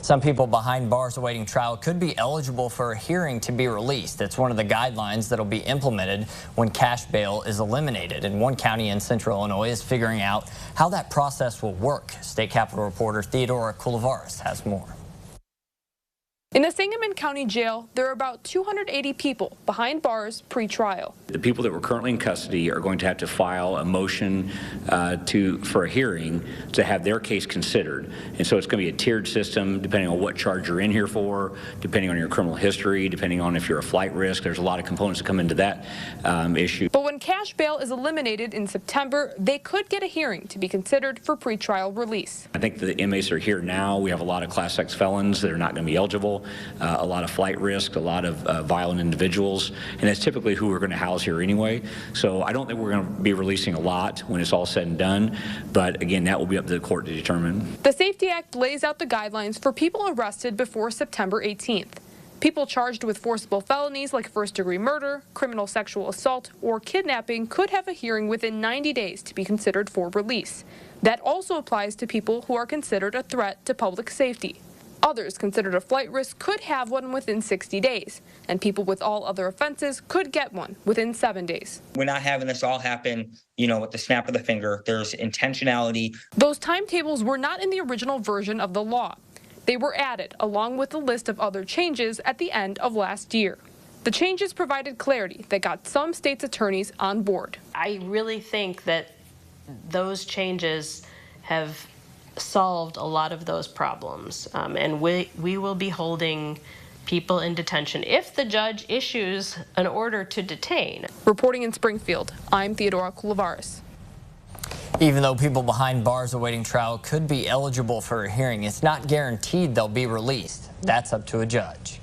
Some people behind bars awaiting trial could be eligible for a hearing to be released. It's one of the guidelines that'll be implemented when cash bail is eliminated. And one county in central Illinois is figuring out how that process will work. State Capitol reporter Theodora Coulivaris has more. In the Sangamon County Jail, there are about 280 people behind bars pre-trial. The people that were currently in custody are going to have to file a motion for a hearing to have their case considered. And so it's going to be a tiered system depending on what charge you're in here for, depending on your criminal history, depending on if you're a flight risk. There's a lot of components that come into that issue. But when cash bail is eliminated in September, they could get a hearing to be considered for pre-trial release. I think the inmates are here now. We have a lot of Class X felons that are not going to be eligible. A lot of flight risk, a lot of violent individuals, and that's typically who we're going to house here anyway. So I don't think we're going to be releasing a lot when it's all said and done, but again, that will be up to the court to determine. The SAFETY Act lays out the guidelines for people arrested before September 18th. People charged with forcible felonies like first-degree murder, criminal sexual assault, or kidnapping could have a hearing within 90 days to be considered for release. That also applies to people who are considered a threat to public safety. Others considered a flight risk could have one within 60 days, and people with all other offenses could get one within 7 days. We're not having this all happen, with the snap of the finger. There's intentionality. Those timetables were not in the original version of the law. They were added along with a list of other changes at the end of last year. The changes provided clarity that got some states' attorneys on board. I really think that those changes have solved a lot of those problems, and we will be holding people in detention if the judge issues an order to detain. Reporting in Springfield, I'm Theodora Coulivaris. Even though people behind bars awaiting trial could be eligible for a hearing, it's not guaranteed they'll be released. That's up to a judge.